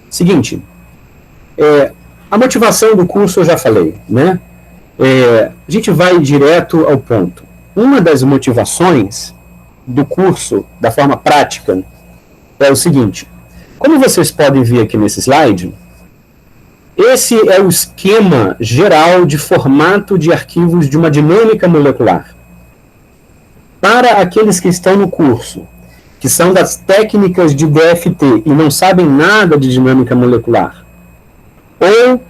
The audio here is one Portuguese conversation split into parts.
Seguinte, a motivação do curso eu já falei, né? A gente vai direto ao ponto. Uma das motivações do curso, da forma prática, é o seguinte. Como vocês podem ver aqui nesse slide, esse é o esquema geral de formato de arquivos de uma dinâmica molecular. Para aqueles que estão no curso, que são das técnicas de DFT e não sabem nada de dinâmica molecular, ou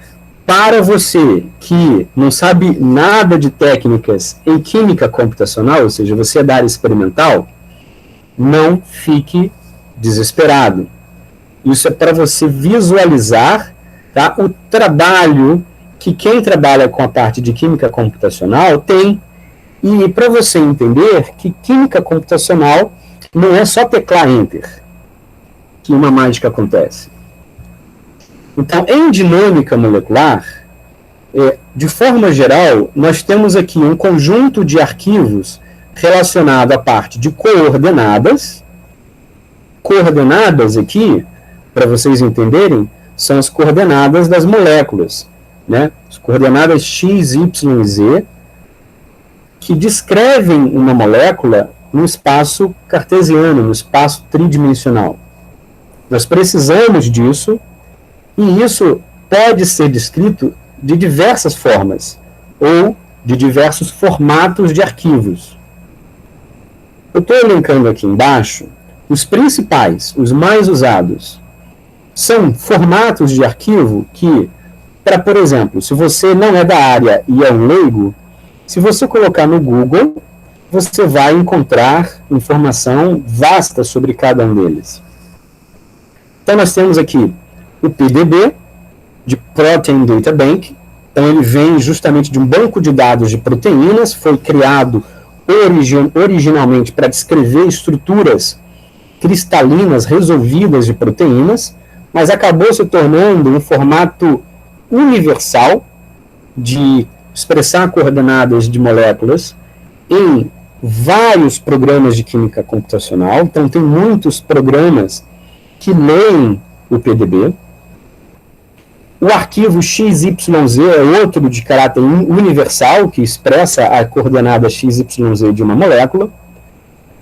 para você que não sabe nada de técnicas em química computacional, ou seja, você é da área experimental, não fique desesperado. Isso é para você visualizar, tá, o trabalho que quem trabalha com a parte de química computacional tem, e para você entender que química computacional não é só teclar Enter que uma mágica acontece. Então, em dinâmica molecular, de forma geral, nós temos aqui um conjunto de arquivos relacionado à parte de coordenadas. Coordenadas aqui, para vocês entenderem, são as coordenadas das moléculas, né? As coordenadas x, y e z, que descrevem uma molécula no espaço cartesiano, no espaço tridimensional. Nós precisamos disso, e isso pode ser descrito de diversas formas, ou de diversos formatos de arquivos. Eu estou elencando aqui embaixo os principais, os mais usados. São formatos de arquivo que, por exemplo, se você não é da área e é um leigo, se você colocar no Google, você vai encontrar informação vasta sobre cada um deles. Então, nós temos aqui o PDB, de Protein Data Bank. Então, ele vem justamente de um banco de dados de proteínas, foi criado originalmente para descrever estruturas cristalinas resolvidas de proteínas, mas acabou se tornando um formato universal de expressar coordenadas de moléculas em vários programas de química computacional. Então, tem muitos programas que leem o PDB. O arquivo XYZ é outro de caráter universal, que expressa a coordenada XYZ de uma molécula.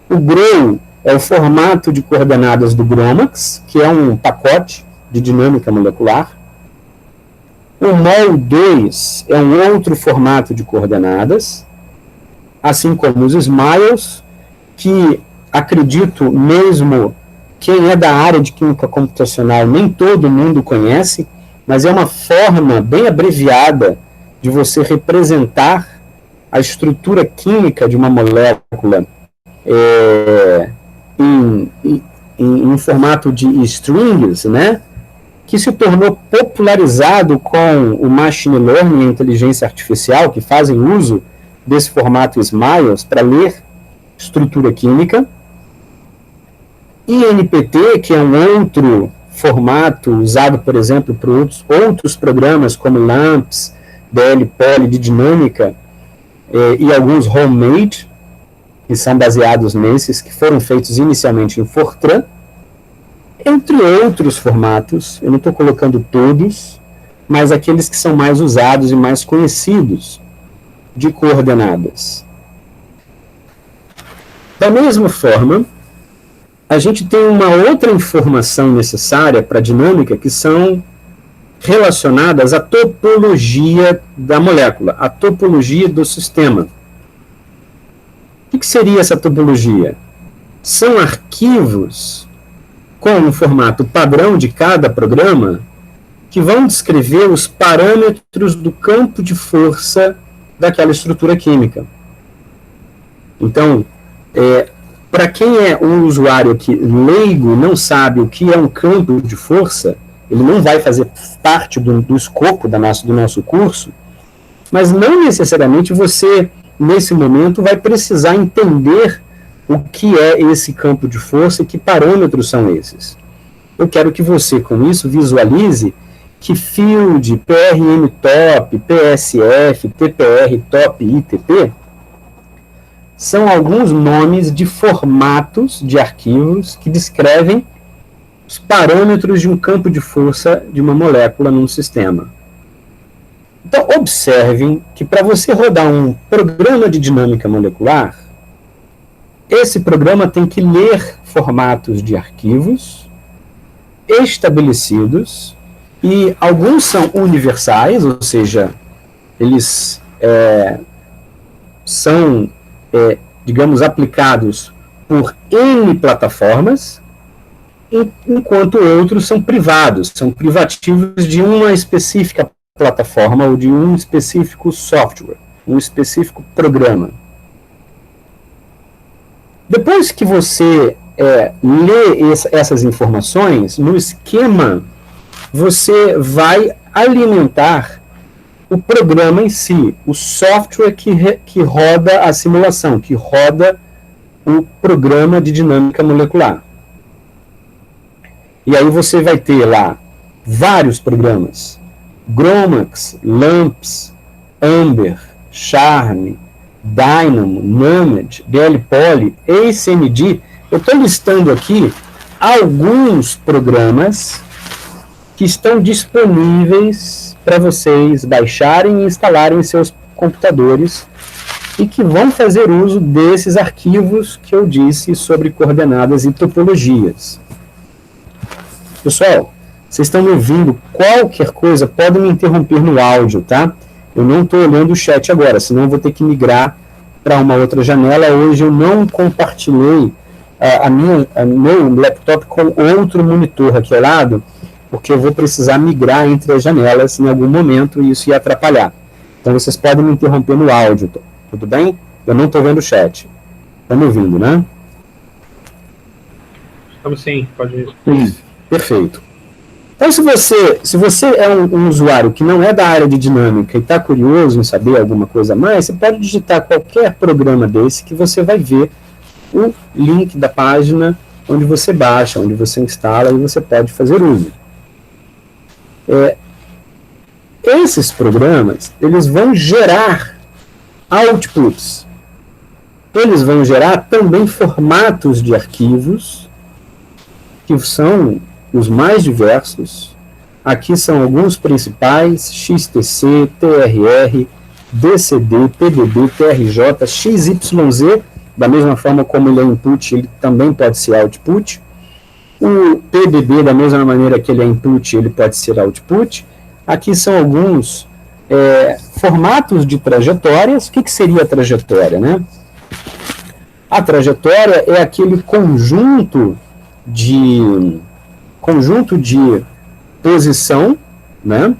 O GROW é o formato de coordenadas do GROMACS, que é um pacote de dinâmica molecular. O MOL2 é um outro formato de coordenadas, assim como os SMILES, que acredito mesmo quem é da área de química computacional, nem todo mundo conhece, mas é uma forma bem abreviada de você representar a estrutura química de uma molécula em formato de strings, né? Que se tornou popularizado com o machine learning e a inteligência artificial, que fazem uso desse formato SMILES para ler estrutura química. INPT, que é um outro formato usado, por exemplo, por outros programas como LAMMPS, DL-Poly de dinâmica e alguns homemade, que são baseados nesses, que foram feitos inicialmente em Fortran, entre outros formatos. Eu não estou colocando todos, mas aqueles que são mais usados e mais conhecidos de coordenadas. Da mesma forma, a gente tem uma outra informação necessária para a dinâmica, que são relacionadas à topologia da molécula, à topologia do sistema. O que seria essa topologia? São arquivos com um formato padrão de cada programa que vão descrever os parâmetros do campo de força daquela estrutura química. Então, para quem é um usuário que leigo não sabe o que é um campo de força, ele não vai fazer parte do escopo do nosso curso, mas não necessariamente você, nesse momento, vai precisar entender o que é esse campo de força e que parâmetros são esses. Eu quero que você, com isso, visualize que field, PRM top, PSF, TPR top e ITP são alguns nomes de formatos de arquivos que descrevem os parâmetros de um campo de força de uma molécula num sistema. Então, observem que para você rodar um programa de dinâmica molecular, esse programa tem que ler formatos de arquivos estabelecidos, e alguns são universais, ou seja, eles são, digamos, aplicados por N plataformas, enquanto outros são privados, são privativos de uma específica plataforma ou de um específico software, um específico programa. Depois que você lê essas informações, no esquema, você vai alimentar o programa em si, o software que roda a simulação, que roda o programa de dinâmica molecular. E aí você vai ter lá vários programas: GROMACS, LAMMPS, AMBER, CHARME, Dynamo, NUMED, DLPoly, ACMD. Eu estou listando aqui alguns programas que estão disponíveis para vocês baixarem e instalarem em seus computadores e que vão fazer uso desses arquivos que eu disse sobre coordenadas e topologias. Pessoal, vocês estão me ouvindo? Qualquer coisa, podem me interromper no áudio, tá? Eu não estou olhando o chat agora, senão eu vou ter que migrar para uma outra janela. Hoje eu não compartilhei meu laptop com outro monitor aqui ao lado, porque eu vou precisar migrar entre as janelas em algum momento e isso ia atrapalhar. Então vocês podem me interromper no áudio, tudo bem? Eu não estou vendo o chat. Está me ouvindo, né? Estamos sim, pode ir. Perfeito. Então, se você é um usuário que não é da área de dinâmica e está curioso em saber alguma coisa a mais, você pode digitar qualquer programa desse que você vai ver o link da página onde você baixa, onde você instala e você pode fazer uso. Esses programas, eles vão gerar outputs. Eles vão gerar também formatos de arquivos que são os mais diversos. Aqui são alguns principais: XTC, TRR, DCD, PDB, TRJ, XYZ, da mesma forma como ele é input, ele também pode ser output. O PDB, da mesma maneira que ele é input, ele pode ser output. Aqui são alguns formatos de trajetórias. O que seria a trajetória, né? A trajetória é aquele conjunto de posição, né?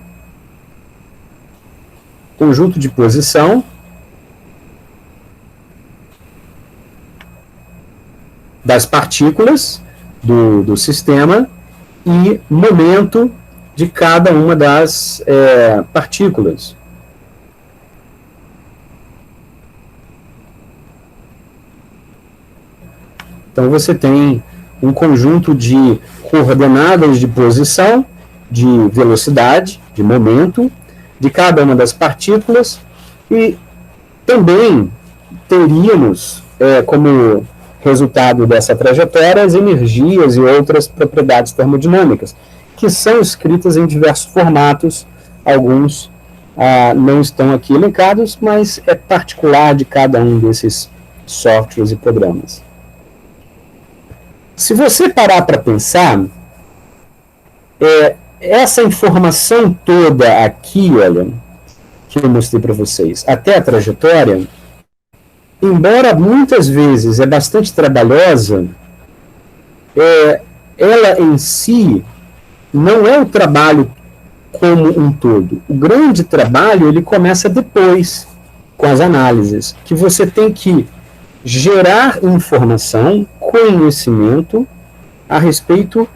Conjunto de posição das partículas do sistema e momento de cada uma das partículas. Então você tem um conjunto de coordenadas de posição, de velocidade, de momento, de cada uma das partículas, e também teríamos como resultado dessa trajetória as energias e outras propriedades termodinâmicas, que são escritas em diversos formatos. Alguns não estão aqui elencados, mas é particular de cada um desses softwares e programas. Se você parar para pensar, essa informação toda aqui, olha, que eu mostrei para vocês, até a trajetória, embora muitas vezes é bastante trabalhosa, ela em si não é o trabalho como um todo. O grande trabalho, ele começa depois, com as análises, que você tem que gerar informação, conhecimento a respeito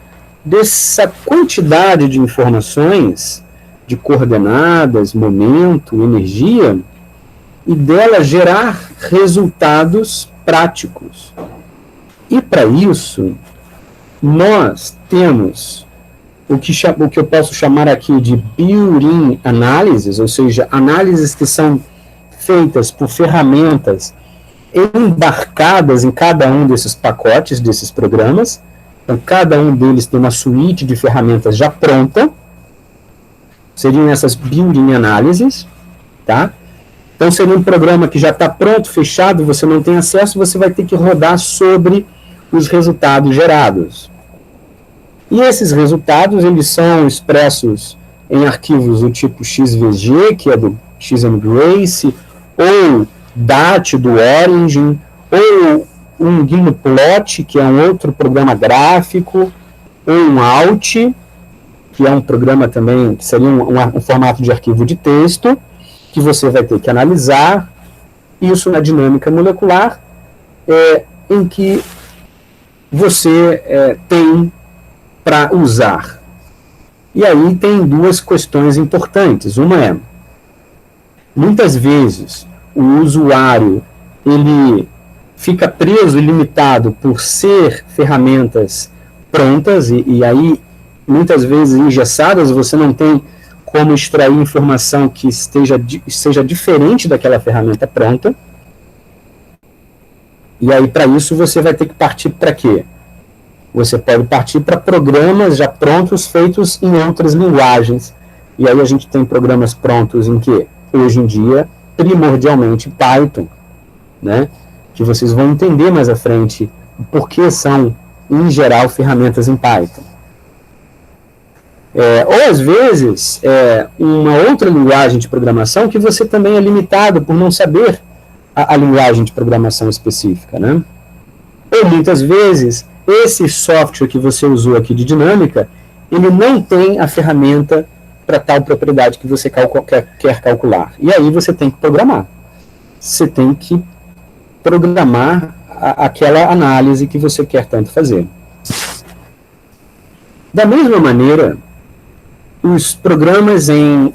dessa quantidade de informações, de coordenadas, momento, energia, e dela gerar resultados práticos. E para isso, nós temos o que eu posso chamar aqui de built-in análises, ou seja, análises que são feitas por ferramentas embarcadas em cada um desses pacotes, desses programas, Então, cada um deles tem uma suíte de ferramentas já pronta, seriam essas building analyses, tá? Então, seria um programa que já está pronto, fechado, você não tem acesso, você vai ter que rodar sobre os resultados gerados. E esses resultados, eles são expressos em arquivos do tipo XVG, que é do XMGrace, ou DAT, do Origin, ou um Gnuplot, que é um outro programa gráfico, ou um Alt, que é um programa também, que seria um formato de arquivo de texto, que você vai ter que analisar, isso na dinâmica molecular, em que você tem para usar. E aí tem duas questões importantes. Uma é, muitas vezes, o usuário, ele fica preso e limitado por ser ferramentas prontas, e aí, muitas vezes, engessadas, você não tem como extrair informação que seja diferente daquela ferramenta pronta. E aí, para isso, você vai ter que partir para quê? Você pode partir para programas já prontos, feitos em outras linguagens. E aí a gente tem programas prontos em que, hoje em dia, primordialmente Python, né? Que vocês vão entender mais à frente por que são, em geral, ferramentas em Python. Ou, às vezes, uma outra linguagem de programação que você também é limitado por não saber a linguagem de programação específica, né? Ou, muitas vezes, esse software que você usou aqui de dinâmica, ele não tem a ferramenta para tal propriedade que você quer calcular. E aí você tem que programar. Você tem que programar aquela análise que você quer tanto fazer. Da mesma maneira, os programas em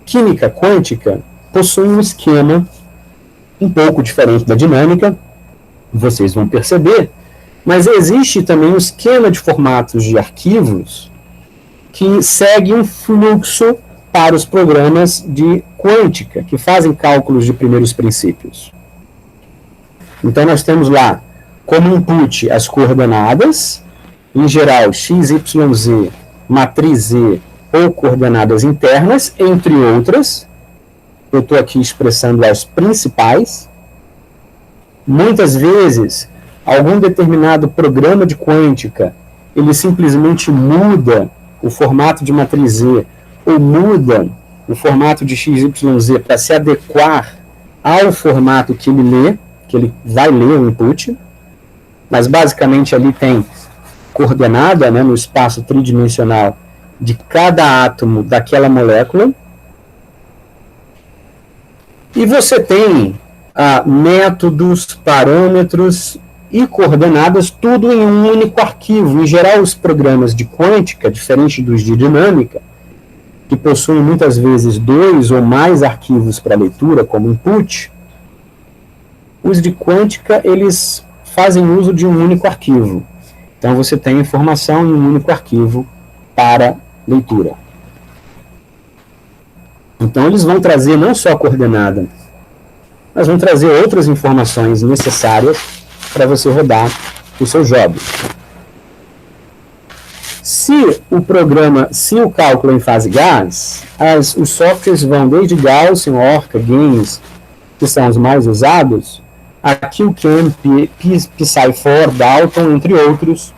química quântica possuem um esquema um pouco diferente da dinâmica, vocês vão perceber, mas existe também um esquema de formatos de arquivos que segue um fluxo para os programas de quântica, que fazem cálculos de primeiros princípios. Então, nós temos lá, como input, as coordenadas, em geral, x, y, z, matriz Z ou coordenadas internas, entre outras. Eu estou aqui expressando as principais. Muitas vezes, algum determinado programa de quântica, ele simplesmente muda o formato de matriz Z ou muda o formato de XYZ para se adequar ao formato que ele lê, que ele vai ler o input, mas basicamente ali tem coordenada, né, no espaço tridimensional de cada átomo daquela molécula. E você tem métodos, parâmetros e coordenadas, tudo em um único arquivo. Em geral, os programas de quântica, diferente dos de dinâmica, que possuem muitas vezes 2 ou mais arquivos para leitura, como input, os de quântica, eles fazem uso de um único arquivo. Então, você tem informação em um único arquivo para leitura. Então, eles vão trazer não só a coordenada, mas vão trazer outras informações necessárias para você rodar o seu job. Se o cálculo é em fase gás, os softwares vão desde Gaussian, Orca, GAINS, que são os mais usados, a QChem, Pi4, Dalton, entre outros,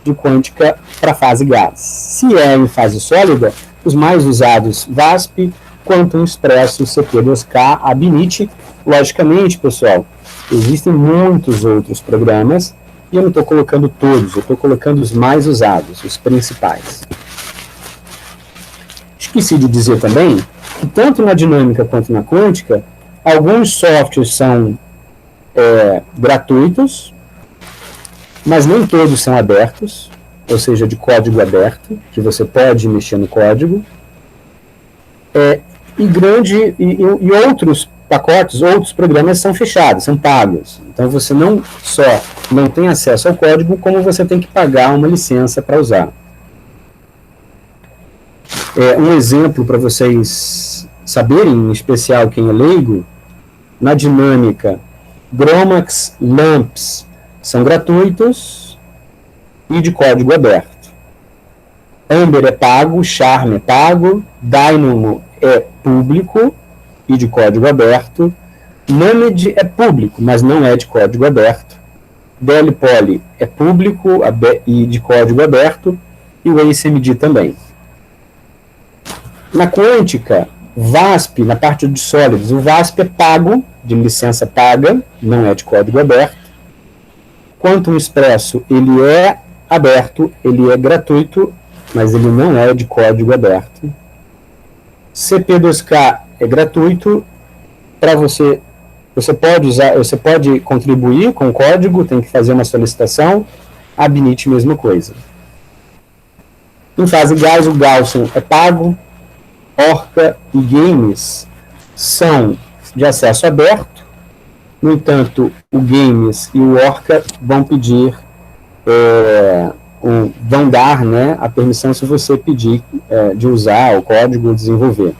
de quântica para fase gás. Se é em fase sólida, os mais usados VASP, Quantum Expresso, CP2K, Abinit. Logicamente, pessoal, existem muitos outros programas, e eu não estou colocando todos, eu estou colocando os mais usados, os principais. Esqueci de dizer também que tanto na dinâmica quanto na quântica, alguns softwares são gratuitos, mas nem todos são abertos, ou seja, de código aberto, que você pode mexer no código, e outros pacotes, outros programas são fechados, são pagos. Então você não só não tem acesso ao código, como você tem que pagar uma licença para usar. Um exemplo para vocês saberem, em especial quem é leigo, na dinâmica, GROMACS, LAMPS são gratuitos, e de código aberto. Ember é pago, Charm é pago, Dynamo é público e de código aberto, Numed é público, mas não é de código aberto, DLPoly é público e de código aberto, e o ACMD também. Na quântica, VASP, na parte de sólidos, o VASP é pago, de licença paga, não é de código aberto. Quantum Expresso, ele é aberto, ele é gratuito, mas ele não é de código aberto. CP2K é gratuito, para você pode usar, você pode contribuir com o código, tem que fazer uma solicitação. A BNIT, mesma coisa. Em fase gás, o Gaussian é pago, Orca e Games são de acesso aberto. No entanto, o Games e o Orca vão pedir, vão dar, né, a permissão se você pedir de usar o código ou desenvolver.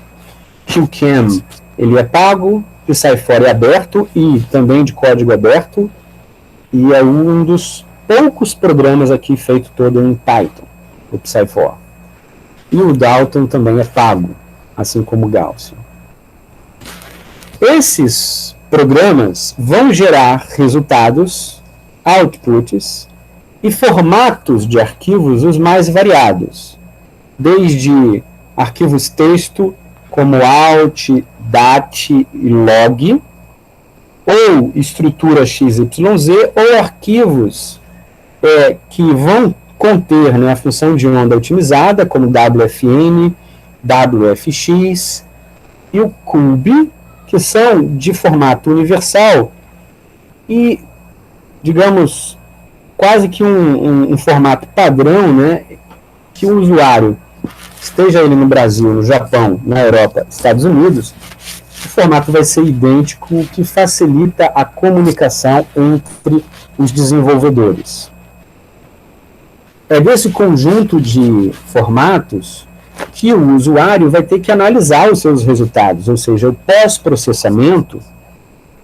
QChem, ele é pago, Psy4 é aberto e também de código aberto, e é um dos poucos programas aqui feito todo em Python, o Psy4. E o Dalton também é pago, assim como o Gaussian. Esses programas vão gerar resultados, outputs e formatos de arquivos os mais variados, desde arquivos texto como alt, dat e log, ou estrutura XYZ, ou arquivos que vão conter, né, a função de onda otimizada, como WFN, WFX e o CUBE, que são de formato universal e, digamos, quase que um formato padrão, né, que o usuário, esteja ele no Brasil, no Japão, na Europa, Estados Unidos, o formato vai ser idêntico, o que facilita a comunicação entre os desenvolvedores. É desse conjunto de formatos que o usuário vai ter que analisar os seus resultados, ou seja, o pós-processamento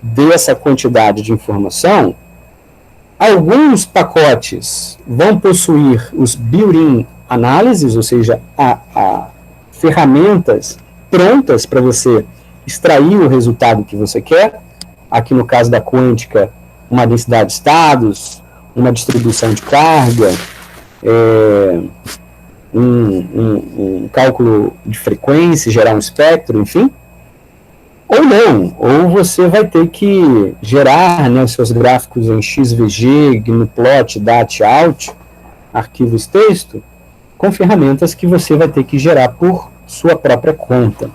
dessa quantidade de informação. Alguns pacotes vão possuir os built-in análises, ou seja, ferramentas prontas para você extrair o resultado que você quer. Aqui no caso da quântica, uma densidade de estados, uma distribuição de carga, um cálculo de frequência, gerar um espectro, enfim. Ou não, ou você vai ter que gerar, né, os seus gráficos em XVG, GNUplot, DAT, Alt, arquivos texto, com ferramentas que você vai ter que gerar por sua própria conta.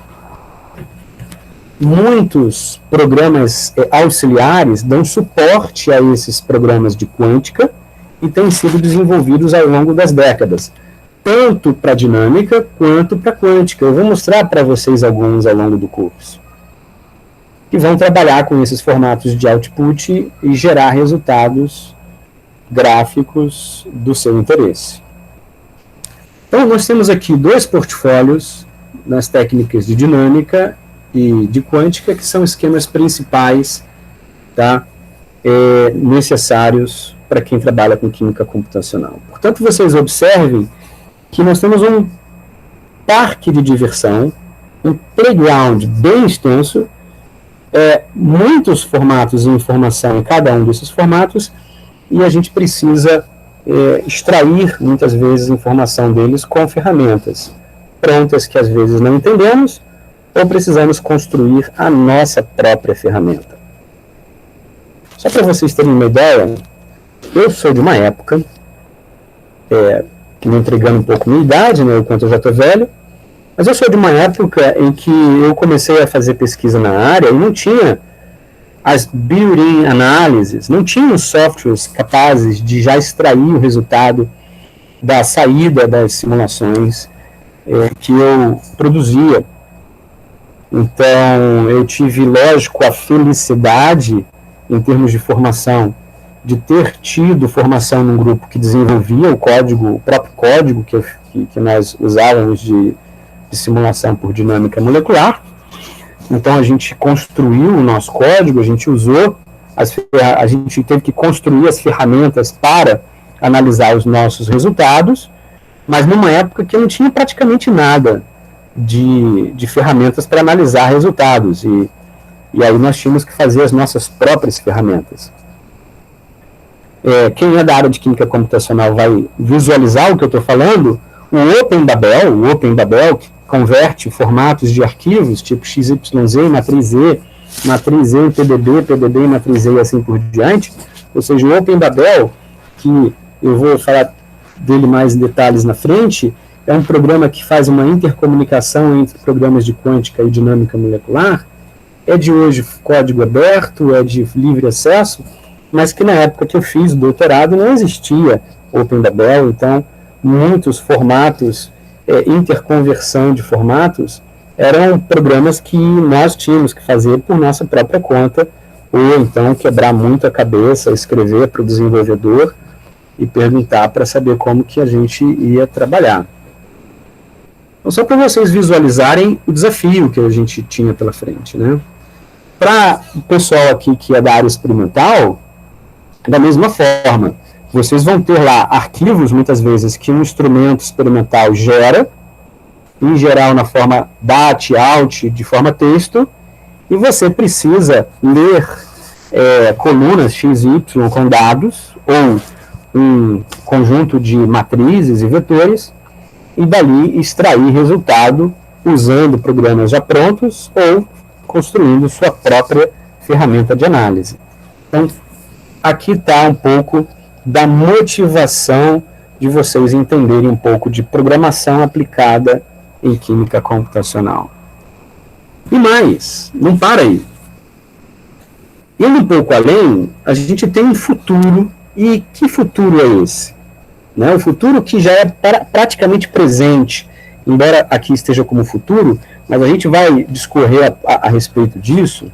Muitos programas auxiliares dão suporte a esses programas de quântica e têm sido desenvolvidos ao longo das décadas, tanto para dinâmica quanto para quântica. Eu vou mostrar para vocês alguns ao longo do curso, que vão trabalhar com esses formatos de output e gerar resultados gráficos do seu interesse. Então, nós temos aqui dois portfólios nas técnicas de dinâmica e de quântica, que são esquemas principais, tá, necessários para quem trabalha com química computacional. Portanto, vocês observem que nós temos um parque de diversão, um playground bem extenso, muitos formatos de informação em cada um desses formatos, e a gente precisa extrair, muitas vezes, informação deles com ferramentas prontas que às vezes não entendemos, ou precisamos construir a nossa própria ferramenta. Só para vocês terem uma ideia, eu sou de uma época, me entregando um pouco minha idade, né, o quanto eu já estou velho, mas eu sou de uma época em que eu comecei a fazer pesquisa na área e não tinha as built-in análises, não tinha os softwares capazes de já extrair o resultado da saída das simulações que eu produzia. Então, eu tive, lógico, a felicidade, em termos de formação, de ter tido formação num grupo que desenvolvia o código, o próprio código que nós usávamos de simulação por dinâmica molecular. Então, a gente construiu o nosso código, a gente usou, a gente teve que construir as ferramentas para analisar os nossos resultados, mas numa época que não tinha praticamente nada de ferramentas para analisar resultados, e aí nós tínhamos que fazer as nossas próprias ferramentas. Quem é da área de química computacional vai visualizar o que eu estou falando. O OpenBabel, que converte formatos de arquivos, tipo XYZ em matriz E em PDB, PDB em matriz E e assim por diante. Ou seja, o OpenBabel, que eu vou falar dele mais em detalhes na frente, é um programa que faz uma intercomunicação entre programas de quântica e dinâmica molecular. É de hoje código aberto, é de livre acesso, mas que na época que eu fiz o doutorado não existia OpenBabel, então muitos formatos, interconversão de formatos, eram programas que nós tínhamos que fazer por nossa própria conta, ou então quebrar muito a cabeça, escrever para o desenvolvedor e perguntar para saber como que a gente ia trabalhar. Então, só para vocês visualizarem o desafio que a gente tinha pela frente, né? Para o pessoal aqui que é da área experimental, da mesma forma, vocês vão ter lá arquivos, muitas vezes, que um instrumento experimental gera, em geral na forma DAT, OUT, de forma texto, e você precisa ler colunas x, y com dados, ou um conjunto de matrizes e vetores, e dali extrair resultado usando programas já prontos ou construindo sua própria ferramenta de análise. Então, aqui está um pouco da motivação de vocês entenderem um pouco de programação aplicada em química computacional. E mais, não para aí. Indo um pouco além, a gente tem um futuro, e que futuro é esse? Né? O futuro que já é praticamente presente, embora aqui esteja como futuro, mas a gente vai discorrer a respeito disso,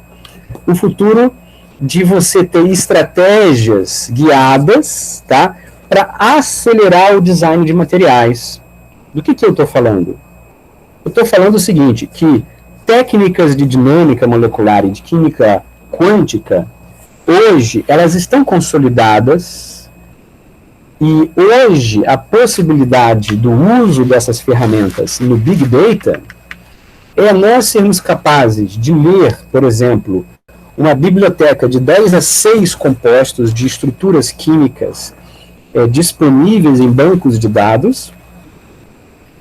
o futuro de você ter estratégias guiadas, tá, para acelerar o design de materiais. Do que eu estou falando? Eu estou falando o seguinte, que técnicas de dinâmica molecular e de química quântica, hoje, elas estão consolidadas, e hoje a possibilidade do uso dessas ferramentas no Big Data é nós sermos capazes de ler, por exemplo, uma biblioteca de 10 a 6 compostos de estruturas químicas disponíveis em bancos de dados,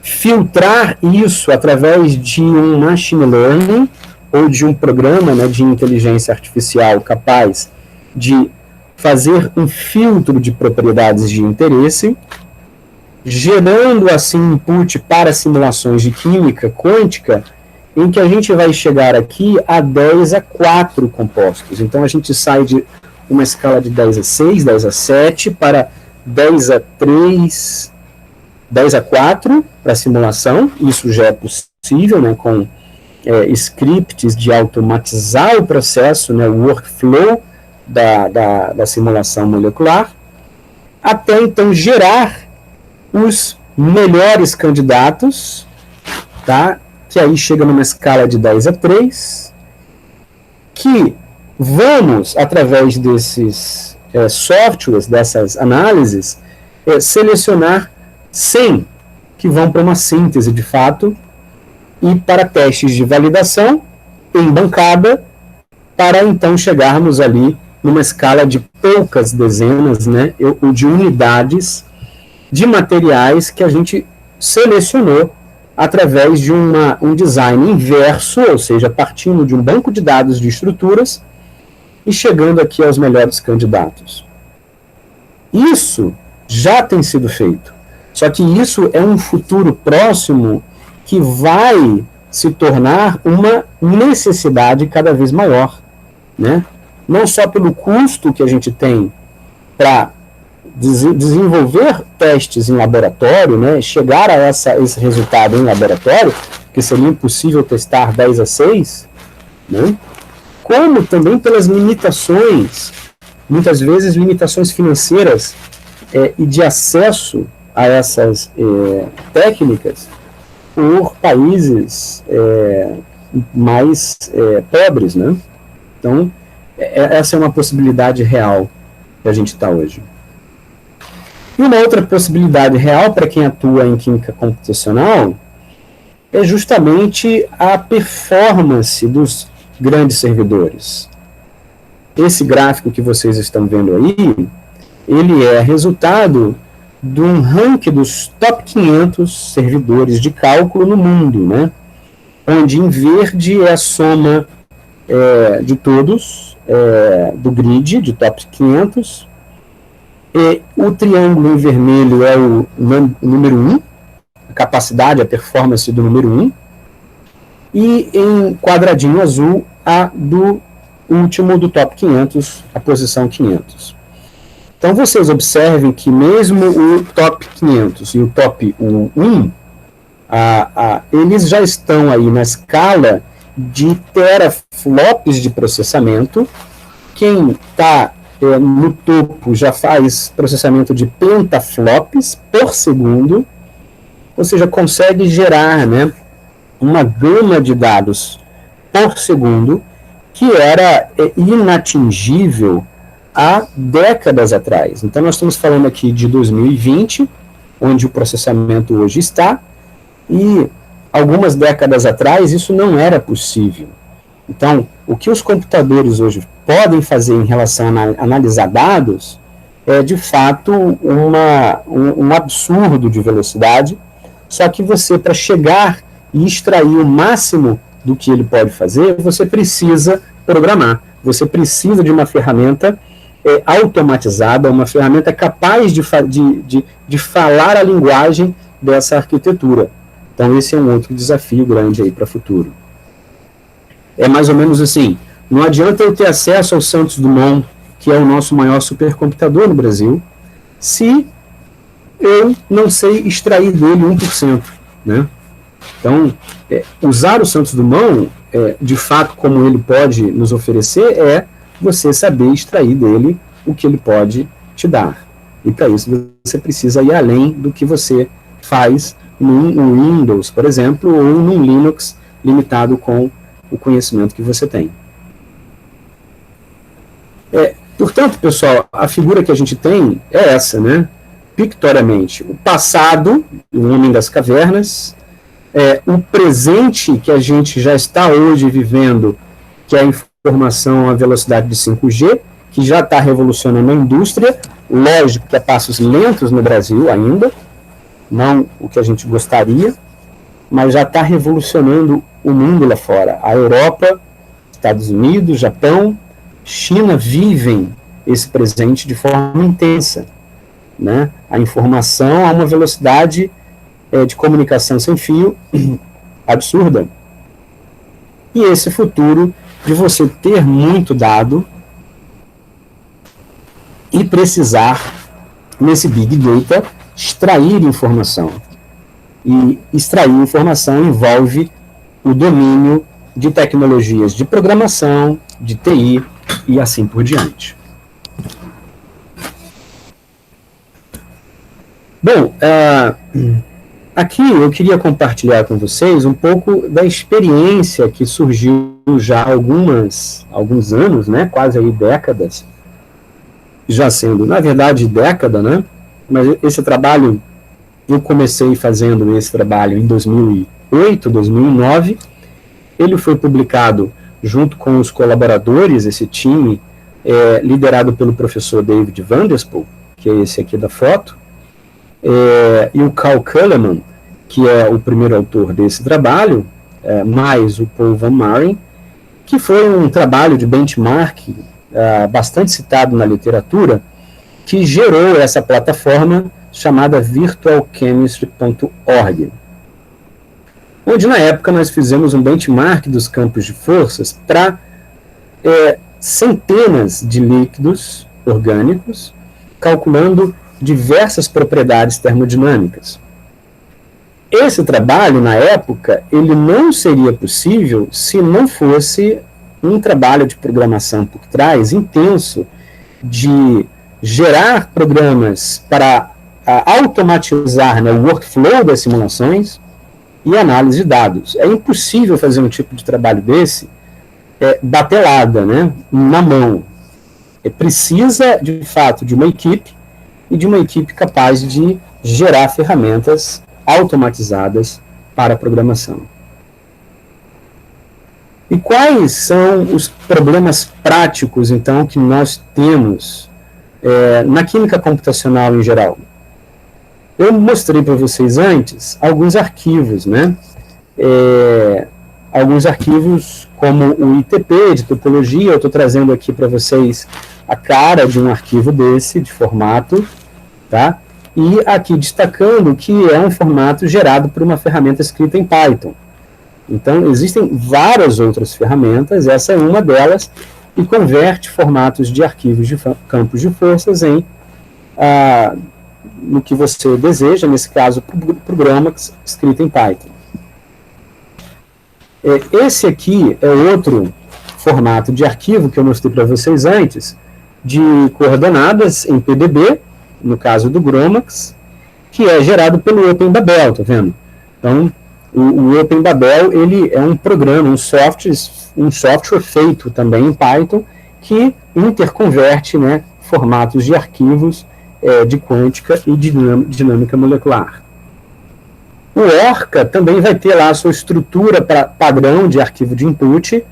filtrar isso através de um machine learning ou de um programa, né, de inteligência artificial capaz de fazer um filtro de propriedades de interesse, gerando assim input para simulações de química quântica, em que a gente vai chegar aqui a 10 a 4 compostos. Então a gente sai de uma escala de 10 a 6, 10 a 7, para 10 a 3, 10 a 4 para simulação. Isso já é possível, né, com scripts de automatizar o processo, né, o workflow da simulação molecular, até então gerar os melhores candidatos, tá? Que aí chega numa escala de 10 a 3, que vamos, através desses softwares, dessas análises, selecionar 100 que vão para uma síntese de fato, e para testes de validação em bancada, para então chegarmos ali numa escala de poucas dezenas, né, ou de unidades de materiais que a gente selecionou através de um design inverso, ou seja, partindo de um banco de dados de estruturas e chegando aqui aos melhores candidatos. Isso já tem sido feito, só que isso é um futuro próximo que vai se tornar uma necessidade cada vez maior, né? Não só pelo custo que a gente tem para desenvolver testes em laboratório, né, chegar a esse resultado em laboratório, que seria impossível testar 10 a 6, né, como também pelas limitações, muitas vezes limitações financeiras e de acesso a essas técnicas por países mais pobres, né? Então, essa é uma possibilidade real que a gente está hoje. E uma outra possibilidade real para quem atua em química computacional é justamente a performance dos grandes servidores. Esse gráfico que vocês estão vendo aí, ele é resultado de um ranking dos top 500 servidores de cálculo no mundo, né? Onde em verde é a soma de todos, do grid de top 500, e o triângulo em vermelho é o número 1, a capacidade, a performance do número 1, e em quadradinho azul a do último do top 500, a posição 500. Então vocês observem que mesmo o top 500 e o top 1, eles já estão aí na escala de teraflops de processamento. Quem está no topo já faz processamento de pentaflops por segundo, ou seja, consegue gerar, né, uma gama de dados por segundo que era inatingível há décadas atrás. Então nós estamos falando aqui de 2020, onde o processamento hoje está, e algumas décadas atrás isso não era possível. Então, o que os computadores hoje podem fazer em relação a analisar dados é, de fato, um absurdo de velocidade, só que você, para chegar e extrair o máximo do que ele pode fazer, você precisa programar, você precisa de uma ferramenta automatizada, uma ferramenta capaz de falar a linguagem dessa arquitetura. Então, esse é um outro desafio grande aí para o futuro. É mais ou menos assim, não adianta eu ter acesso ao Santos Dumont, que é o nosso maior supercomputador no Brasil, se eu não sei extrair dele 1%, né? Então, usar o Santos Dumont, de fato, como ele pode nos oferecer, é você saber extrair dele o que ele pode te dar. E para isso você precisa ir além do que você faz no Windows, por exemplo, ou num Linux limitado com o conhecimento que você tem. Portanto, pessoal, a figura que a gente tem é essa, né? Pictoriamente, o passado, o homem das cavernas, o presente que a gente já está hoje vivendo, que é a informação à velocidade de 5G, que já está revolucionando a indústria, lógico que a passos lentos no Brasil ainda, não o que a gente gostaria, mas já está revolucionando o mundo lá fora. A Europa, Estados Unidos, Japão, China vivem esse presente de forma intensa, né? A informação a uma velocidade de comunicação sem fio absurda. E esse futuro de você ter muito dado e precisar, nesse Big Data, extrair informação. E extrair informação envolve o domínio de tecnologias de programação, de TI e assim por diante. Bom, aqui eu queria compartilhar com vocês um pouco da experiência que surgiu já há alguns anos, né, quase aí décadas, já sendo, na verdade, década, né, mas esse trabalho, eu comecei fazendo esse trabalho em 2008, 2009, ele foi publicado junto com os colaboradores, esse time, liderado pelo professor David Van Der Spoel, que é esse aqui da foto, e o Carl Culleman, que é o primeiro autor desse trabalho, mais o Paul Van Maaren, que foi um trabalho de benchmark bastante citado na literatura, que gerou essa plataforma chamada virtualchemistry.org, onde na época nós fizemos um benchmark dos campos de forças para centenas de líquidos orgânicos, calculando diversas propriedades termodinâmicas. Esse trabalho, na época, ele não seria possível se não fosse um trabalho de programação por trás intenso, de gerar programas para automatizar, né, o workflow das simulações e análise de dados. É impossível fazer um tipo de trabalho desse batelada, né, na mão. Precisa, de fato, de uma equipe e de uma equipe capaz de gerar ferramentas automatizadas para a programação. E quais são os problemas práticos, então, que nós temos na química computacional em geral? Eu mostrei para vocês antes alguns arquivos, né? Alguns arquivos como o ITP, de topologia. Eu estou trazendo aqui para vocês a cara de um arquivo desse, de formato, tá? E aqui destacando que é um formato gerado por uma ferramenta escrita em Python. Então, existem várias outras ferramentas, essa é uma delas, e converte formatos de arquivos de campos de forças em no que você deseja, nesse caso, programa escrito em Python. Esse aqui é outro formato de arquivo que eu mostrei para vocês antes, de coordenadas em PDB, no caso do Gromax, que é gerado pelo OpenBabel, tá vendo? Então, o OpenBabel, ele é um programa, um software feito também em Python, que interconverte, né, formatos de arquivos de quântica e dinâmica molecular. O Orca também vai ter lá a sua estrutura padrão de arquivo de input.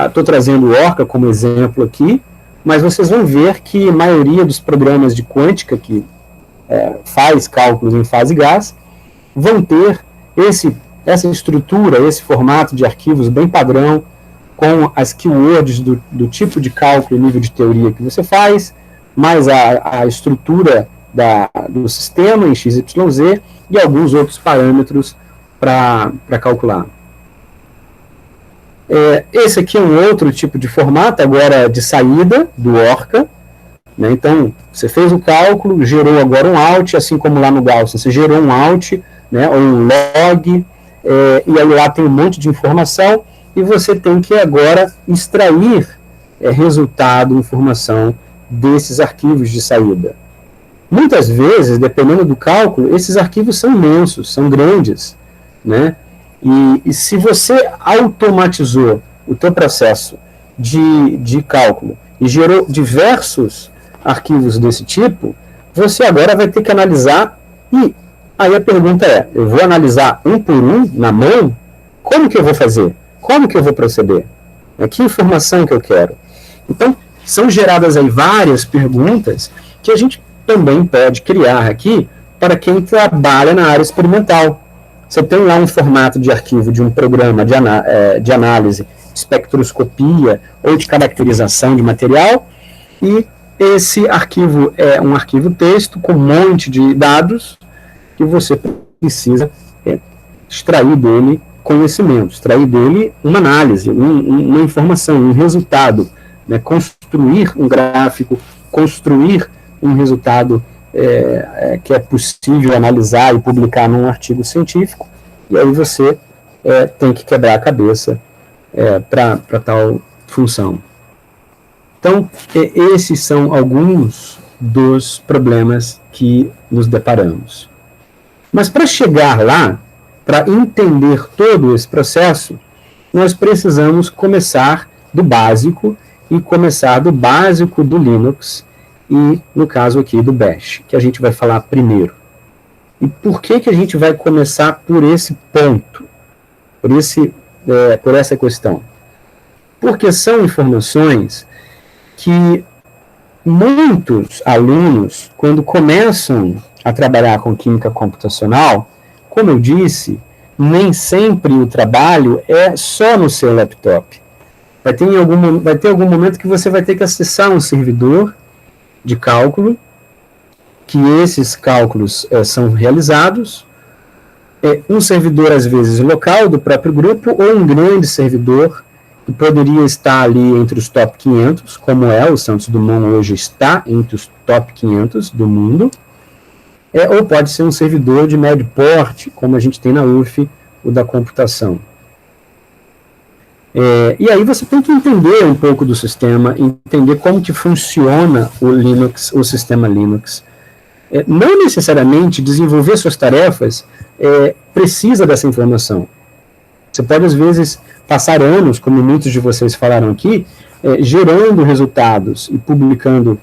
Estou trazendo o Orca como exemplo aqui, mas vocês vão ver que a maioria dos programas de quântica que faz cálculos em fase gás vão ter essa estrutura, esse formato de arquivos bem padrão, com as keywords do tipo de cálculo e nível de teoria que você faz, mais a estrutura do sistema em XYZ e alguns outros parâmetros para calcular. Esse aqui é um outro tipo de formato, agora de saída do Orca, né? Então, você fez o cálculo, gerou agora um out, assim como lá no Gaussian, você gerou um out, né, ou um log, e aí lá tem um monte de informação, e você tem que agora extrair resultado, informação desses arquivos de saída. Muitas vezes, dependendo do cálculo, esses arquivos são imensos, são grandes, né? E se você automatizou o teu processo de cálculo e gerou diversos arquivos desse tipo, você agora vai ter que analisar, e aí a pergunta é, eu vou analisar um por um, na mão? Como que eu vou fazer? Como que eu vou proceder? Que informação que eu quero? Então, são geradas aí várias perguntas que a gente também pode criar aqui para quem trabalha na área experimental. Você tem lá um formato de arquivo de um programa de análise, espectroscopia ou de caracterização de material, e esse arquivo é um arquivo texto com um monte de dados que você precisa extrair dele conhecimento, extrair dele uma análise, uma informação, um resultado, né? Construir um gráfico, construir um resultado que é possível analisar e publicar num artigo científico, e aí você tem que quebrar a cabeça para tal função. Então, esses são alguns dos problemas que nos deparamos. Mas para chegar lá, para entender todo esse processo, nós precisamos começar do básico, e começar do básico do Linux, e no caso aqui do Bash, que a gente vai falar primeiro. E por que a gente vai começar por esse ponto, por essa questão? Porque são informações que muitos alunos, quando começam a trabalhar com química computacional, como eu disse, nem sempre o trabalho é só no seu laptop. Vai ter algum momento que você vai ter que acessar um servidor de cálculo, que esses cálculos são realizados, um servidor, às vezes, local do próprio grupo, ou um grande servidor que poderia estar ali entre os top 500, como o Santos Dumont hoje está entre os top 500 do mundo, ou pode ser um servidor de médio porte, como a gente tem na UF, o da computação. E aí você tem que entender um pouco do sistema, entender como que funciona o Linux, o sistema Linux. Não necessariamente desenvolver suas tarefas precisa dessa informação. Você pode, às vezes, passar anos, como muitos de vocês falaram aqui, gerando resultados e publicando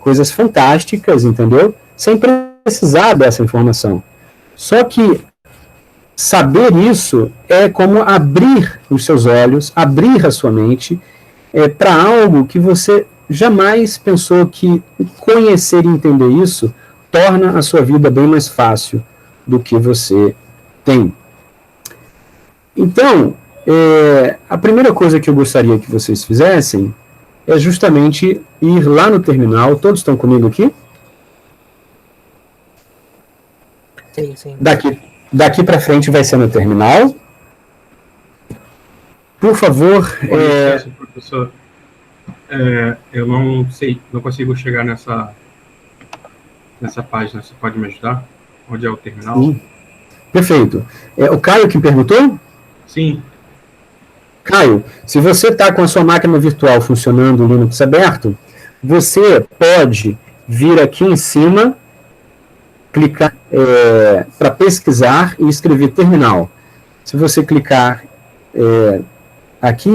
coisas fantásticas, entendeu? Sem precisar dessa informação. Só que saber isso é como abrir os seus olhos, abrir a sua mente para algo que você jamais pensou que conhecer e entender isso torna a sua vida bem mais fácil do que você tem. Então, a primeira coisa que eu gostaria que vocês fizessem é justamente ir lá no terminal. Todos estão comigo aqui? Sim. Daqui para frente vai ser no terminal. Por favor. Com licença, professor. Eu não sei, não consigo chegar nessa página. Você pode me ajudar? Onde é o terminal? Sim. Perfeito. O Caio que perguntou? Sim. Caio, se você está com a sua máquina virtual funcionando, o Linux aberto, você pode vir aqui em cima, clicar para pesquisar e escrever terminal. Se você clicar aqui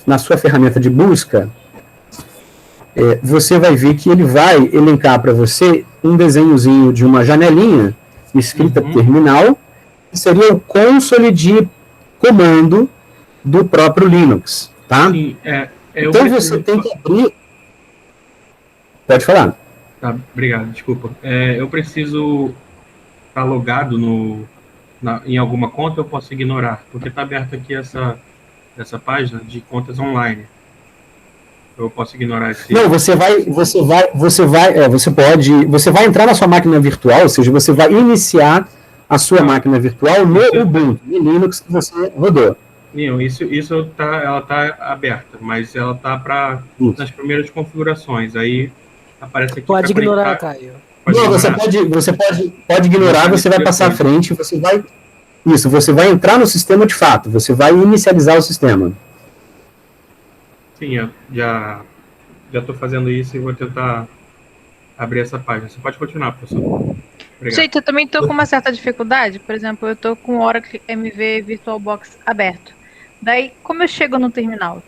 na sua ferramenta de busca, você vai ver que ele vai elencar para você um desenhozinho de uma janelinha escrita terminal, que seria o console de comando do próprio Linux, tá? Sim, então você tem que abrir... Pode falar. Tá, obrigado, desculpa. Eu preciso estar logado em alguma conta, eu posso ignorar? Porque está aberto aqui essa página de contas online. Eu posso ignorar esse... Não, você vai entrar na sua máquina virtual, ou seja, você vai iniciar a sua máquina virtual no Ubuntu, no Linux que você rodou. Não, ela tá aberta, mas ela tá nas primeiras configurações. Aí aparece aqui. Pode ignorar, Caio. Não, você pode ignorar, você vai passar à frente, você vai entrar no sistema de fato, você vai inicializar o sistema. Sim, eu já estou fazendo isso e vou tentar abrir essa página. Você pode continuar, professor. Obrigado. Gente, eu também estou com uma certa dificuldade. Por exemplo, eu estou com o Oracle MV VirtualBox aberto. Daí, como eu chego no terminal?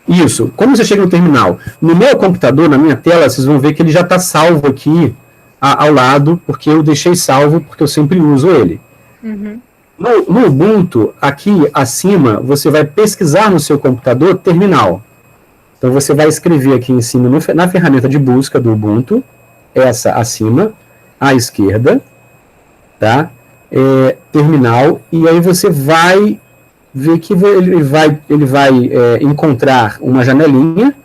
Isso. Como você chega no terminal? No meu computador, na minha tela, vocês vão ver que ele já está salvo aqui ao lado, porque eu deixei salvo, porque eu sempre uso ele. Uhum. No Ubuntu, aqui acima, você vai pesquisar no seu computador terminal. Então você vai escrever aqui em cima, na ferramenta de busca do Ubuntu, essa acima, à esquerda, tá? Terminal, e aí você vai ver que ele vai encontrar uma janelinha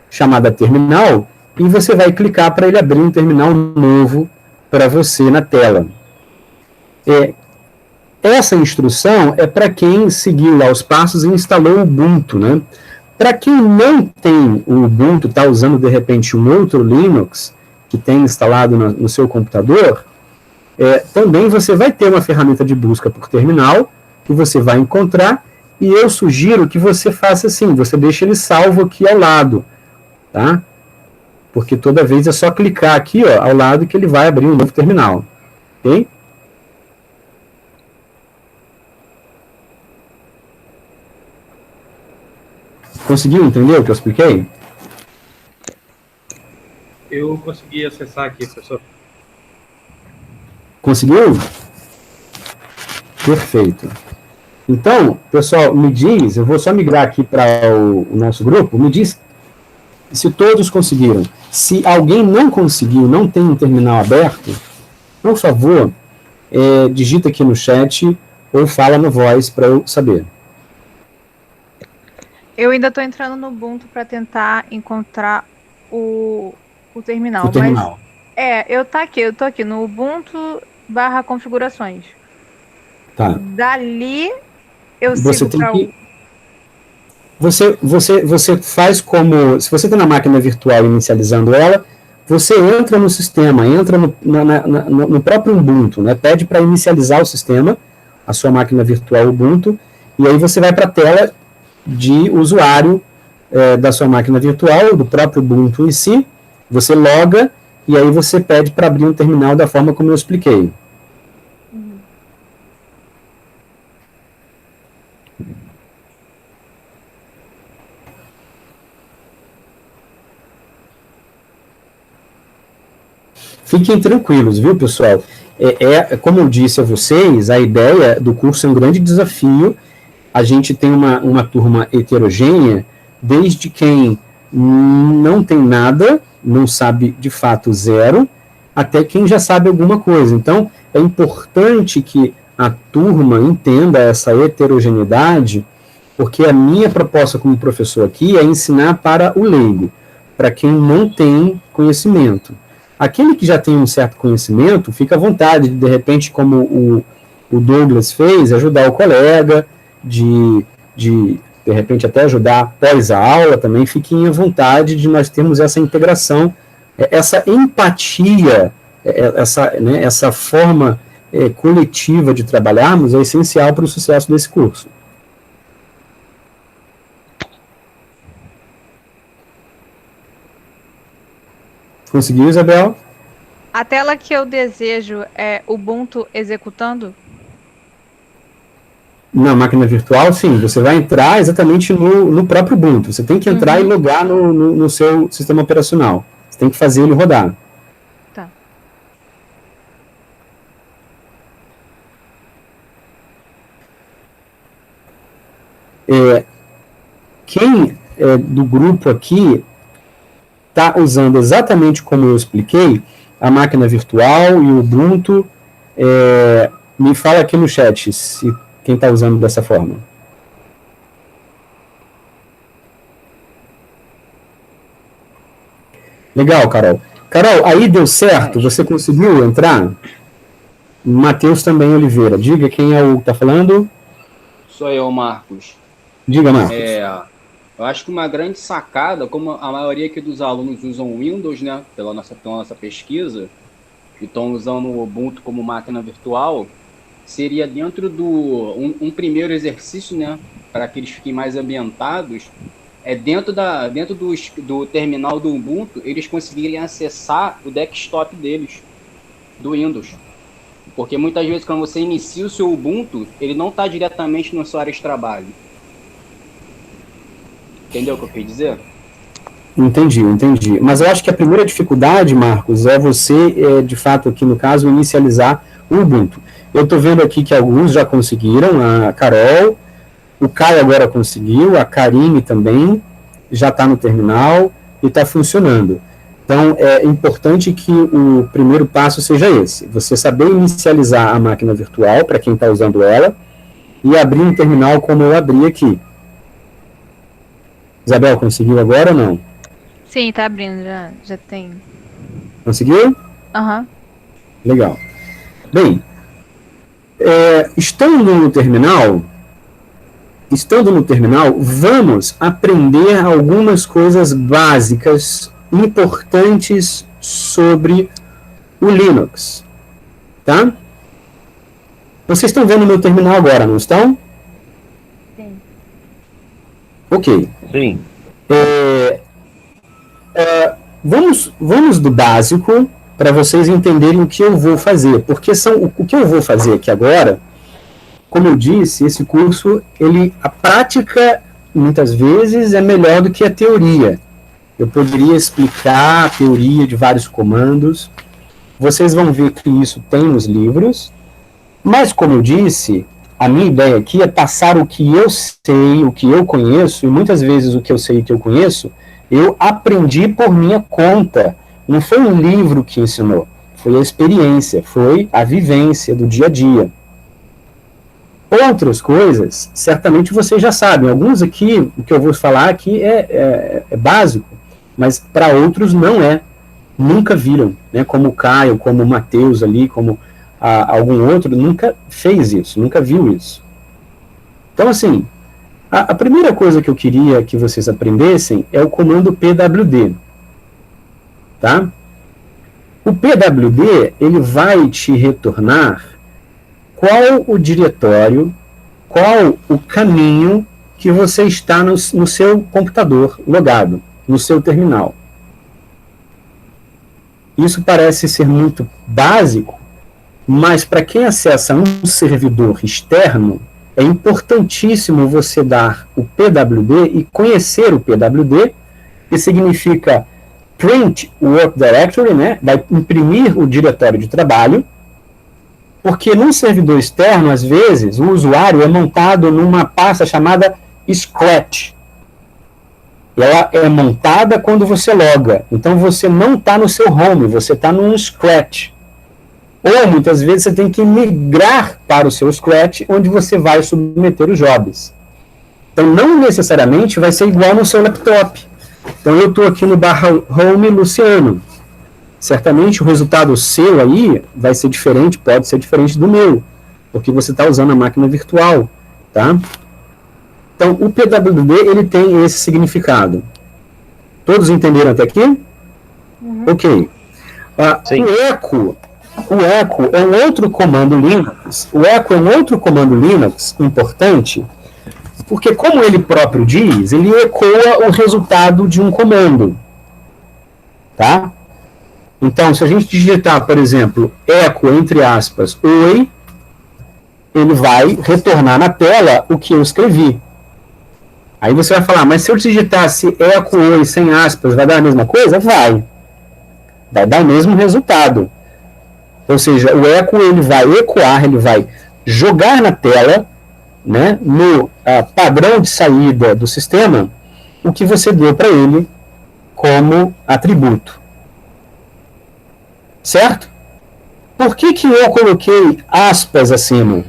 chamada terminal, e você vai clicar para ele abrir um terminal novo para você na tela. Essa instrução é para quem seguiu lá os passos e instalou o Ubuntu, né? Para quem não tem o Ubuntu, está usando de repente um outro Linux que tem instalado no seu computador, também você vai ter uma ferramenta de busca por terminal que você vai encontrar, e eu sugiro que você faça assim, você deixa ele salvo aqui ao lado, tá? Porque toda vez é só clicar aqui, ó, ao lado, que ele vai abrir um novo terminal, ok? Conseguiu entender o que eu expliquei? Eu consegui acessar aqui, professor. Conseguiu? Perfeito. Então, pessoal, me diz, eu vou só migrar aqui para o nosso grupo, me diz se todos conseguiram. Se alguém não conseguiu, não tem um terminal aberto, por favor, digita aqui no chat ou fala no voz para eu saber. Eu ainda estou entrando no Ubuntu para tentar encontrar o terminal. O terminal. Mas, eu tô aqui no Ubuntu/configurações. Tá. Dali, eu Você sigo tem para que... Você faz como... Se você está na máquina virtual inicializando ela, você entra no sistema, entra no próprio Ubuntu, né? Pede para inicializar o sistema, a sua máquina virtual Ubuntu, e aí você vai para a tela de usuário da sua máquina virtual, do próprio Ubuntu em si, você loga, e aí você pede para abrir um terminal da forma como eu expliquei. Fiquem tranquilos, viu, pessoal? Como eu disse a vocês, a ideia do curso é um grande desafio. A gente tem uma turma heterogênea, desde quem não tem nada, não sabe de fato zero, até quem já sabe alguma coisa. Então, é importante que a turma entenda essa heterogeneidade, porque a minha proposta como professor aqui é ensinar para o leigo, para quem não tem conhecimento. Aquele que já tem um certo conhecimento, fica à vontade, de repente, como o Douglas fez, ajudar o colega, de repente até ajudar após a aula também, fiquem à vontade de nós termos essa integração, essa empatia, essa forma coletiva de trabalharmos é essencial para o sucesso desse curso. Conseguiu, Isabel? A tela que eu desejo é Ubuntu executando? Na máquina virtual, sim. Você vai entrar exatamente no próprio Ubuntu. Você tem que entrar e logar no seu sistema operacional. Você tem que fazer ele rodar. Tá. Quem do grupo aqui está usando exatamente como eu expliquei, a máquina virtual e o Ubuntu, me fala aqui no chat se quem está usando dessa forma. Legal, Carol. Carol, aí deu certo? Você conseguiu entrar? Matheus também, Oliveira. Diga quem é o que está falando. Sou eu, Marcos. Diga, Marcos. Eu acho que uma grande sacada, como a maioria aqui dos alunos usam Windows, né, pela nossa pesquisa, e estão usando o Ubuntu como máquina virtual, seria dentro do um primeiro exercício, né, para que eles fiquem mais ambientados, dentro do terminal do Ubuntu, eles conseguirem acessar o desktop deles, do Windows. Porque muitas vezes, quando você inicia o seu Ubuntu, ele não está diretamente na sua área de trabalho. Entendeu o que eu quis dizer? Entendi. Mas eu acho que a primeira dificuldade, Marcos, é você, de fato, aqui no caso, inicializar o Ubuntu. Eu estou vendo aqui que alguns já conseguiram, a Carol, o Caio agora conseguiu, a Karine também, já está no terminal e está funcionando. Então, é importante que o primeiro passo seja esse, você saber inicializar a máquina virtual, para quem está usando ela, e abrir um terminal como eu abri aqui. Isabel, conseguiu agora ou não? Sim, tá abrindo, já tem. Conseguiu? Aham. Legal. Bem, estando no terminal, vamos aprender algumas coisas básicas, importantes sobre o Linux, tá? Vocês estão vendo o meu terminal agora, não estão? Sim. Ok. Sim. Vamos do básico para vocês entenderem o que eu vou fazer, porque o que eu vou fazer aqui agora, como eu disse, esse curso, a prática, muitas vezes, é melhor do que a teoria. Eu poderia explicar a teoria de vários comandos, vocês vão ver que isso tem nos livros, mas, como eu disse, a minha ideia aqui é passar o que eu sei, o que eu conheço, e muitas vezes o que eu sei e que eu conheço, eu aprendi por minha conta. Não foi um livro que ensinou, foi a experiência, foi a vivência do dia a dia. Outras coisas, certamente vocês já sabem. Alguns aqui, o que eu vou falar aqui é básico, mas para outros não é. Nunca viram, né? Como o Caio, como o Matheus ali, como algum outro, nunca fez isso, nunca viu isso. Então, assim, a primeira coisa que eu queria que vocês aprendessem é o comando pwd. Tá? O pwd, ele vai te retornar qual o diretório, qual o caminho que você está no seu computador logado, no seu terminal. Isso parece ser muito básico, mas para quem acessa um servidor externo, é importantíssimo você dar o pwd e conhecer o pwd, que significa print work directory, né? Vai imprimir o diretório de trabalho, porque num servidor externo, às vezes, o usuário é montado numa pasta chamada Scratch. Ela é montada quando você loga. Então você não está no seu home, você está num Scratch. Ou muitas vezes você tem que migrar para o seu Scratch, onde você vai submeter os jobs. Então não necessariamente vai ser igual no seu laptop. Então eu estou aqui no /home Luciano. Certamente o resultado seu aí vai ser diferente, pode ser diferente do meu, porque você está usando a máquina virtual, tá? Então o PWD ele tem esse significado. Todos entenderam até aqui? Ok. O echo é um outro comando Linux. O echo é um outro comando Linux importante, porque como ele próprio diz, ele ecoa o resultado de um comando, tá? Então, se a gente digitar, por exemplo, echo, entre aspas, oi, ele vai retornar na tela o que eu escrevi. Aí você vai falar, mas se eu digitasse echo, oi, sem aspas, vai dar a mesma coisa? Vai dar o mesmo resultado. Ou seja, o echo ele vai ecoar, ele vai jogar na tela, né, no padrão de saída do sistema, o que você deu para ele como atributo. Certo? Por que eu coloquei aspas acima?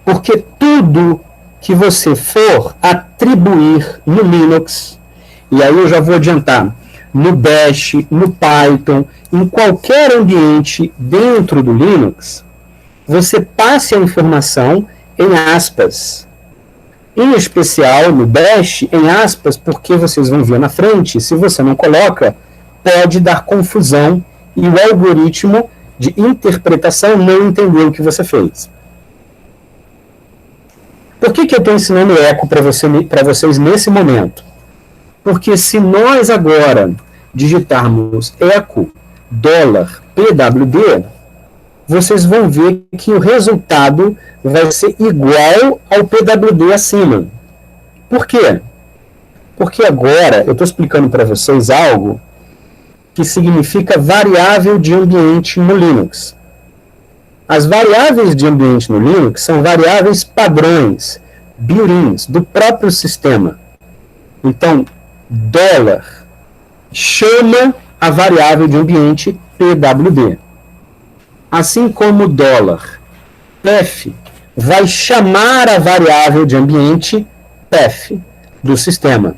Porque tudo que você for atribuir no Linux, e aí eu já vou adiantar, no Bash, no Python, em qualquer ambiente dentro do Linux, você passe a informação em aspas. Em especial no Bash, em aspas, porque vocês vão ver na frente, se você não coloca, pode dar confusão e o algoritmo de interpretação não entender o que você fez. Por que eu estou ensinando echo para vocês nesse momento? Porque se nós agora digitarmos echo $PWD, vocês vão ver que o resultado vai ser igual ao PWD acima. Por quê? Porque agora eu estou explicando para vocês algo que significa variável de ambiente no Linux. As variáveis de ambiente no Linux são variáveis padrões, built-ins, do próprio sistema. Então, dólar chama a variável de ambiente PWD. Assim como dólar path vai chamar a variável de ambiente path do sistema.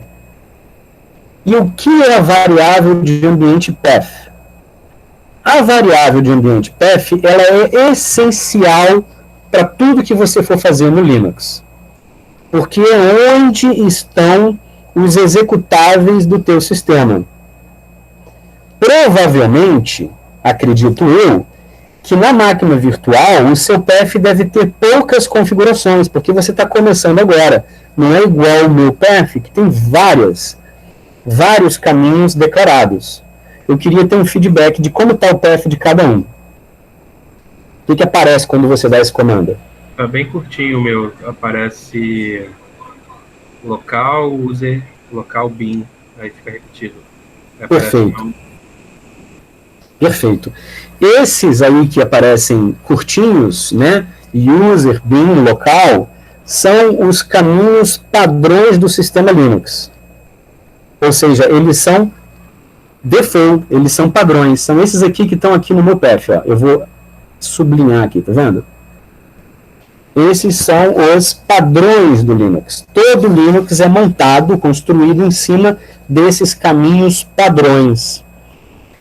E o que é a variável de ambiente path? A variável de ambiente path ela é essencial para tudo que você for fazer no Linux. Porque é onde estão os executáveis do teu sistema. Provavelmente, acredito eu, que na máquina virtual o seu path deve ter poucas configurações, porque você está começando agora. Não é igual o meu path, que tem vários caminhos declarados. Eu queria ter um feedback de como está o path de cada um. O que aparece quando você dá esse comando? Tá bem curtinho o meu. Aparece local, user, local bin. Aí fica repetido. Perfeito. Perfeito. Esses aí que aparecem curtinhos, né? User, bin, local, são os caminhos padrões do sistema Linux. Ou seja, eles são default, eles são padrões. São esses aqui que estão aqui no meu path. Ó. Eu vou sublinhar aqui, tá vendo? Esses são os padrões do Linux. Todo Linux é montado, construído em cima desses caminhos padrões.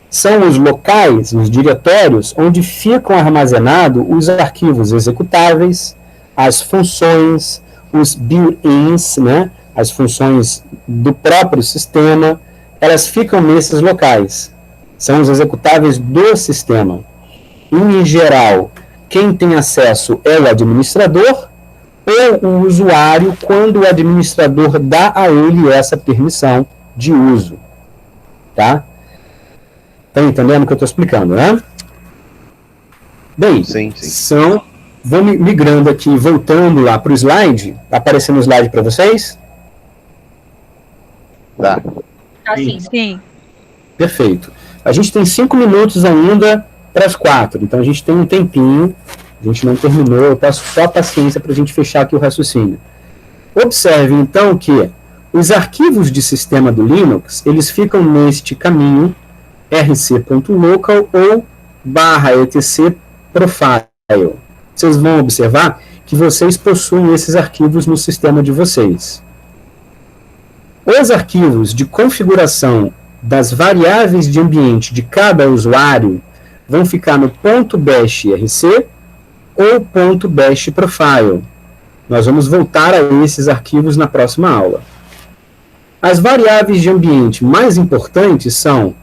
São os locais, os diretórios, onde ficam armazenados os arquivos executáveis, as funções, os built-ins, né? As funções do próprio sistema, elas ficam nesses locais. São os executáveis do sistema. Em geral, quem tem acesso é o administrador ou o usuário quando o administrador dá a ele essa permissão de uso. Tá? Estão entendendo o que eu estou explicando, né? Bem, Sim. vou migrando aqui, voltando lá para o slide. Está aparecendo o slide para vocês? Tá. Sim. Perfeito. A gente tem 5 minutos ainda para as 4, então a gente tem um tempinho, a gente não terminou, eu peço só paciência para a gente fechar aqui o raciocínio. Observe, então, que os arquivos de sistema do Linux, eles ficam neste caminho rc.local ou /etc profile. Vocês vão observar que vocês possuem esses arquivos no sistema de vocês. Os arquivos de configuração das variáveis de ambiente de cada usuário vão ficar no .bash rc ou .bash profile. Nós vamos voltar a esses arquivos na próxima aula. As variáveis de ambiente mais importantes são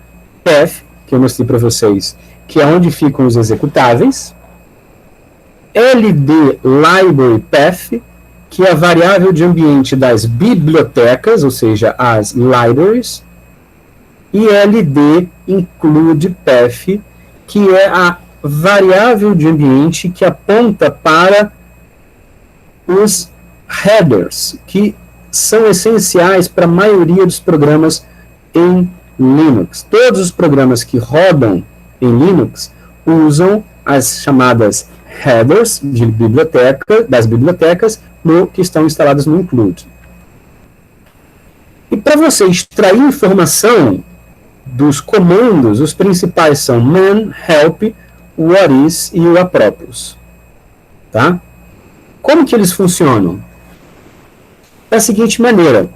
path, que eu mostrei para vocês, que é onde ficam os executáveis, ld library path, que é a variável de ambiente das bibliotecas, ou seja, as libraries, e ld include path, que é a variável de ambiente que aponta para os headers, que são essenciais para a maioria dos programas em Linux. Todos os programas que rodam em Linux usam as chamadas headers de das bibliotecas que estão instaladas no include. E para você extrair informação dos comandos, os principais são man, help, what is e o appropriate. Tá? Como que eles funcionam? Da seguinte maneira.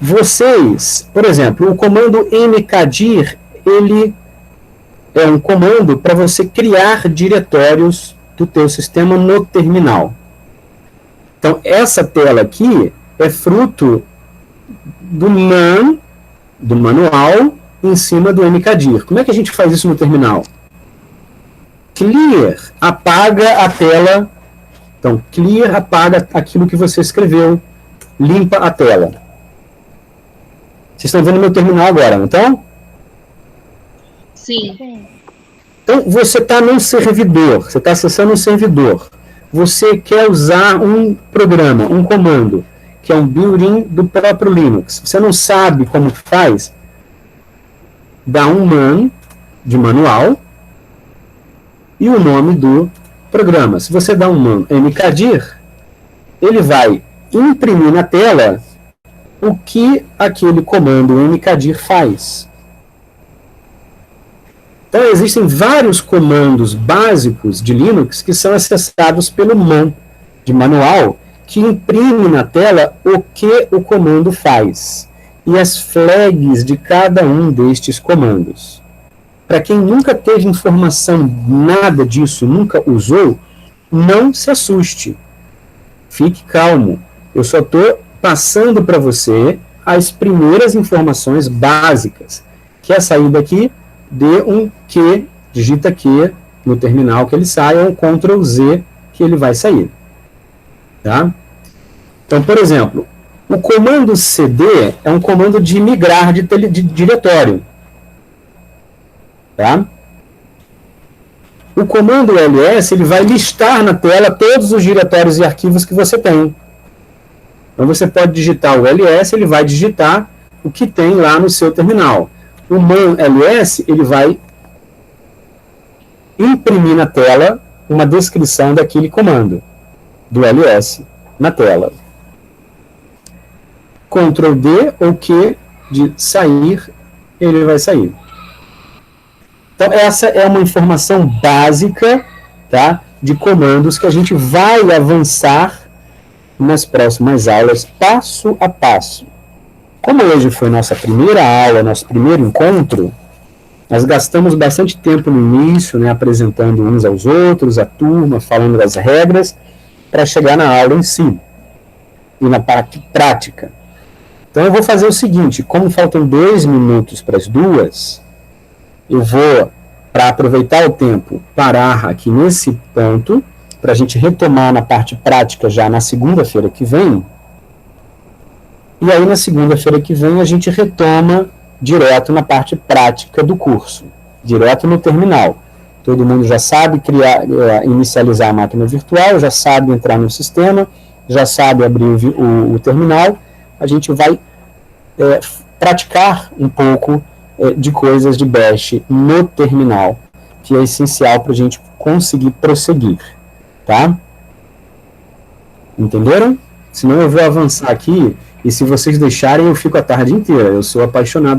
Vocês, por exemplo, o comando mkdir, ele é um comando para você criar diretórios do teu sistema no terminal. Então, essa tela aqui é fruto do manual em cima do mkdir. Como é que a gente faz isso no terminal? Clear apaga a tela. Então, clear apaga aquilo que você escreveu, limpa a tela. Vocês estão vendo meu terminal agora, não estão? Sim. Então, você está num servidor, você está acessando um servidor. Você quer usar um programa, um comando, que é um built-in do próprio Linux. Você não sabe como faz? Dá um man de manual e o nome do programa. Se você dá um man mkdir, ele vai imprimir na tela o que aquele comando mkdir faz. Então, existem vários comandos básicos de Linux que são acessados pelo man de manual, que imprime na tela o que o comando faz e as flags de cada um destes comandos. Para quem nunca teve informação, nada disso, nunca usou, não se assuste. Fique calmo. Eu só estou passando para você as primeiras informações básicas. Quer sair daqui? Dê um Q, digita Q no terminal que ele sai, ou um Ctrl Z que ele vai sair. Tá? Então, por exemplo, o comando cd é um comando de migrar de diretório. Tá? O comando ls ele vai listar na tela todos os diretórios e arquivos que você tem. Então você pode digitar o ls, ele vai digitar o que tem lá no seu terminal. O man ls ele vai imprimir na tela uma descrição daquele comando, do ls na tela. Ctrl D ou Q de sair, ele vai sair. Então, essa é uma informação básica, tá, de comandos que a gente vai avançar nas próximas aulas, passo a passo. Como hoje foi nossa primeira aula, nosso primeiro encontro, nós gastamos bastante tempo no início, né, apresentando uns aos outros, a turma, falando das regras, para chegar na aula em si, e na parte prática. Então eu vou fazer o seguinte, como faltam 2 minutos para as 2, eu vou, para aproveitar o tempo, parar aqui nesse ponto, para a gente retomar na parte prática já na segunda-feira que vem. E aí na segunda-feira que vem a gente retoma direto na parte prática do curso, direto no terminal. Todo mundo já sabe inicializar a máquina virtual, já sabe entrar no sistema, já sabe abrir o terminal. A gente vai praticar um pouco de coisas de Bash no terminal, que é essencial para a gente conseguir prosseguir, tá? Entenderam? Senão eu vou avançar aqui, e se vocês deixarem, eu fico a tarde inteira. Eu sou apaixonado